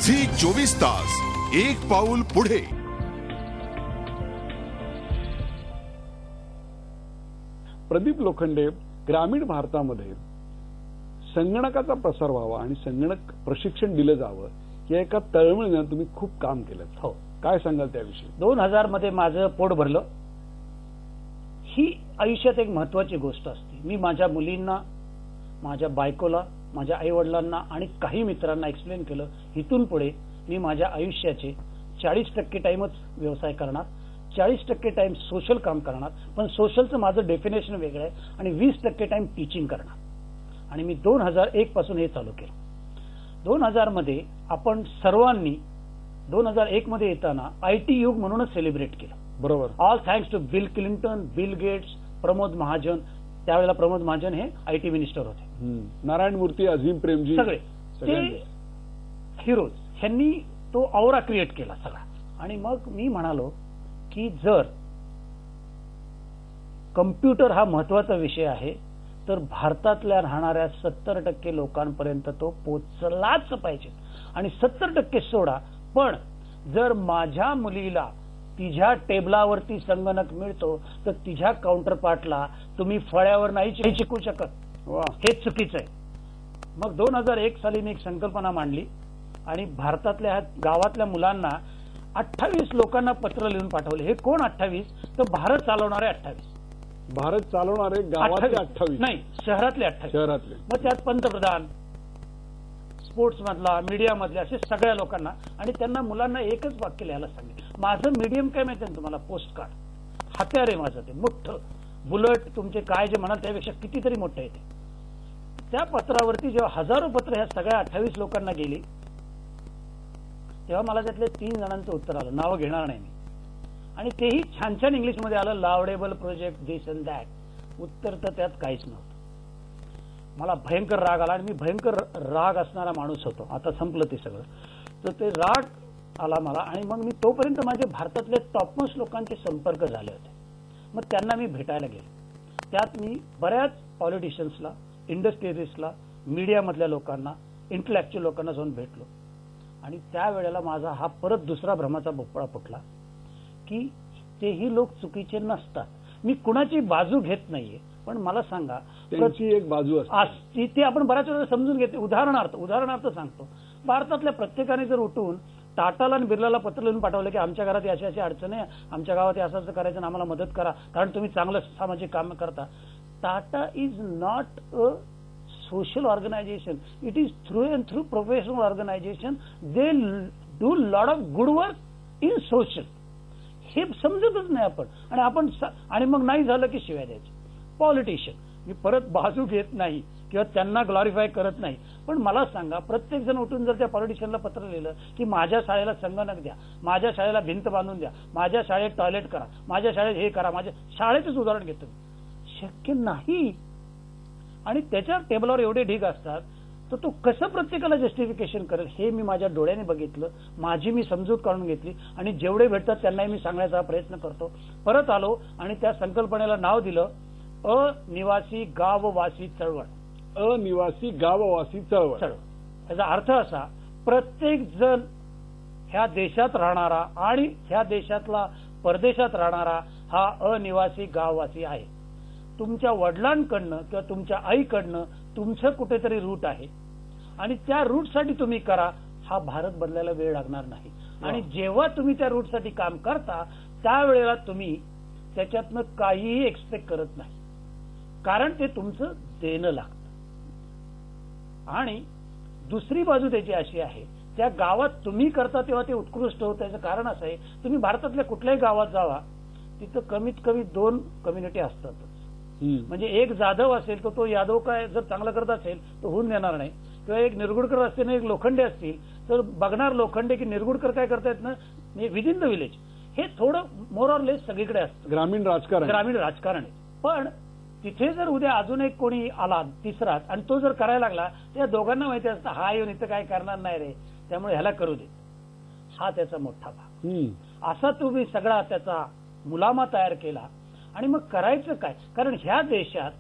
Zee 24 तास एक पाऊल पुढे. प्रदीप लोखंडे, ग्रामीण भारतामध्ये संगणकाचा प्रसार व्हावा आणि संगणक प्रशिक्षण दिलं जावं या एका तळमळीनं तुम्ही खूप काम केलं. हो. काय सांगाल त्याविषयी? 2000 मध्ये माझं पोट भरलं. ही आयुष्यात एक महत्वाची गोष्ट असते. मी माझ्या मुलींना, माझ्या बायकोला, माझ्या आई वडिलांना आणि काही मित्रांना एक्सप्लेन केलं, इथून पुढे मी माझ्या आयुष्याचे 40% टाइमच व्यवसाय करणार, 40% टाइम सोशल काम करणार. पण सोशलचं माझं डेफिनेशन वेगळं आहे आणि 20% टाइम टीचिंग करणार. आणि मी 2001 पासून हे चालू केलं. 2000 मध्ये आपण सर्वांनी 2001 मध्ये येताना आयटी युग म्हणूनच सेलिब्रेट केलं. बरोबर. All thanks to Bill Clinton, Bill Gates, Pramod Mahajan. त्यावेळेला प्रमोद महाजन हे आयटी मिनिस्टर होते. नारायण मूर्ती, अझीम प्रेमजी, सगळे ते हिरोज. ह्यांनी तो औरा क्रिएट केला सगळा. आणि मग मी म्हणालो की जर कम्प्युटर हा महत्वाचा विषय आहे तर भारतातल्या राहणाऱ्या 70% लोकांपर्यंत तो पोचलाच पाहिजे. आणि 70% सोडा, पण जर माझ्या मुलीला तिच्या टेबलावरती संगणक मिळतो तर तिच्या काउंटर पार्टला तुम्ही फळ्यावर नाही शिकू शकत. हे चुकीचं आहे. मग 2001 साली मी एक संकल्पना मांडली आणि भारतातल्या गावातल्या मुलांना 28 लोकांना पत्र लिहून पाठवले. हे कोण 28? तर भारत चालवणारे 28. भारत चालवणारे गावातले 28 नाही, शहरातले 28. शहरातले. मग त्यात पंतप्रधान, स्पोर्ट्स मधला, मीडिया मधल्या, असे सगळ्या लोकांना. आणि त्यांना मुलांना एकच वाक्य लिहायला सांगितलं. माझं मीडियम काय माहिती आहे तुम्हाला? Post card. हत्यार आहे माझं, ते मोठं बुलेट. तुमचे काय जे म्हणाल त्यापेक्षा कितीतरी मोठं आहे ते. त्या पत्रावरती जेव्हा हजारो पत्र ह्या सगळ्या 28 लोकांना गेली तेव्हा मला त्यातले 3 जणांचं उत्तर आलं. नावं घेणार नाही मी. आणि तेही छान छान इंग्लिशमध्ये आलं, लावडेबल प्रोजेक्ट, दिस अँड दॅट. उत्तर तर त्यात काहीच नव्हतं. मला भयंकर राग आला आणि मी भयंकर राग असणारा माणूस होतो. आता संपलं ते सगळं. तर ते राग आला मला. आणि मग मी तोपर्यंत माझे भारतातले टॉपमोस्ट लोकांचे संपर्क झाले होते. मग त्यांना मी भेटायला गेलो. त्यात मी बऱ्याच पॉलिटिशियन्सला, इंडस्ट्रियलिस्टला, मीडियामधल्या लोकांना, इंटलेक्च्युअल लोकांना जाऊन भेटलो. आणि त्यावेळेला माझा हा परत दुसरा भ्रमाचा भोपळा फुटला की तेही लोक चुकीचे नसतात. मी कुणाची बाजू घेत नाहीये, पण मला सांगा, त्यांची एक बाजू असते, ती आपण बऱ्याच वेळेला समजून घेते. उदाहरणार्थ सांगतो. भारतातल्या प्रत्येकाने जर उठून टाटाला आणि बिर्लाला पत्र लिहून पाठवलं की आमच्या घरात अशी अशी अडचण आहे, आमच्या गावात असं असं करायचं आणि आम्हाला मदत करा कारण तुम्ही चांगलं सामाजिक काम करता. Tata is not a social organization. It is through and through professional organization. They do lot of good work in social. हे समजतच नाही आपण. आणि मग नाही झालं की शिव्या द्यायची. पॉलिटिशियन, मी परत बाजू घेत नाही किंवा त्यांना ग्लॉरिफाय करत नाही, पण मला सांगा, प्रत्येक जण उठून जर त्या पॉलिटिशियनला पत्र लिहिलं की माझ्या शाळेला संगणक द्या, माझ्या शाळेला भिंत बांधून द्या, माझ्या शाळेत टॉयलेट करा, माझ्या शाळेत हे करा, माझ्या शाळेचंच उदाहरण घेतो, शक्य नाही. आणि त्याच्या टेबलवर एवढे ढीग असतात तर तो कसं प्रत्येकाला जस्टिफिकेशन करेल हे मी माझ्या डोळ्याने बघितलं. माझी मी समजूत काढून घेतली आणि जेवढे भेटतात त्यांनाही मी सांगण्याचा प्रयत्न करतो. परत आलो आणि त्या संकल्पनेला नाव दिलं अनिवासी गाववासी चळवळ. अनिवासी गाववासी चळवळ. याचा अर्थ असा, प्रत्येक जण ह्या देशात राहणारा आणि ह्या देशातला परदेशात राहणारा हा अनिवासी गाववासी आहे. तुमच्या वडिलांकडनं किंवा तुमच्या आईकडनं तुमचं कुठेतरी रूट आहे आणि त्या रूटसाठी तुम्ही करा. हा भारत बदलायला वेळ लागणार नाही. आणि जेव्हा तुम्ही त्या रूटसाठी काम करता त्यावेळेला तुम्ही त्याच्यातनं काहीही एक्सपेक्ट करत नाही, कारण ते तुमचं देणं लागतं. आणि दुसरी बाजू त्याची अशी आहे, त्या गावात तुम्ही करता तेव्हा ते उत्कृष्ट होतं. त्याचं कारण असं आहे, तुम्ही भारतातल्या कुठल्याही गावात जावा, तिथं कमीत कमी 2 कम्युनिटी असतातच. म्हणजे एक जाधव असेल तर तो यादव काय जर चांगलं करत असेल तर होऊन देणार नाही, किंवा एक निरगुडकर असतील एक लोखंडे असतील तर बघणार लोखंडे की निरगुडकर काय करतायत ना विदिन द विलेज. हे थोडं मोर ऑर लेस सगळीकडे असतं. ग्रामीण राजकारण आहे. पण तिथे जर उद्या अजून एक कोणी आला तिसराच आणि तो जर करायला लागला त्या दोघांना माहिती असतं हा येऊन इथं काय करणार नाही रे, त्यामुळे ह्याला करू दे. हा त्याचा मोठा भाग. असा तुम्ही सगळा त्याचा मुलामा तयार केला. आणि मग करायचं काय, कारण ह्या देशात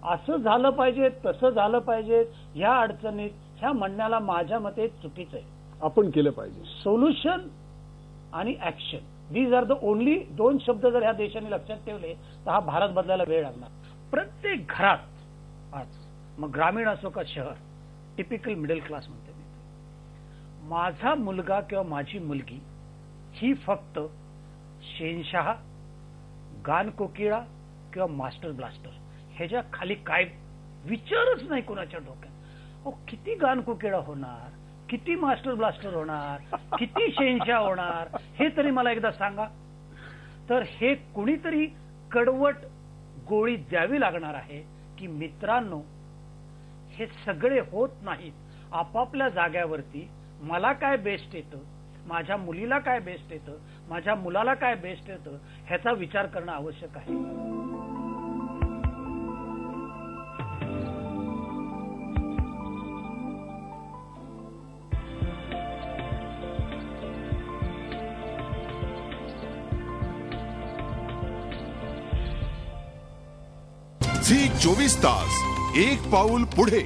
असं झालं पाहिजे, तसं झालं पाहिजे, ह्या अडचणीत ह्या म्हणण्याला माझ्या मते चुकीचं आहे. आपण केलं पाहिजे. सोल्युशन आणि action, these are the only दोन शब्द जर ह्या देशाने लक्षात ठेवले तर हा भारत बदलायला वेळ लागणार. प्रत्येक घरात आज, मग ग्रामीण असो का शहर, टिपिकल मिडल क्लास म्हणते मी, माझा मुलगा किंवा माझी मुलगी ही फक्त शेनशाह, गानकोकिळा किंवा मास्टर ब्लास्टर ह्याच्या खाली काय विचारच नाही कोणाच्या डोक्यात. अहो, किती गानकोकिळा होणार, किती मास्टर ब्लास्टर होणार, किती शेनशाह होणार, हे तरी मला एकदा सांगा. तर हे कुणीतरी कडवट गोळी द्यावी लागणार आहे की मित्रांनो, हे सगळे होत नाहीत. आपापल्या जाग्यावरती मला काय बेस्ट येतं, माझ्या मुलीला काय बेस्ट येतं, माझ्या मुलाला काय बेस्ट येतं, ह्याचा विचार करणं आवश्यक आहे. झी 24 तास, एक पाऊल पुढे.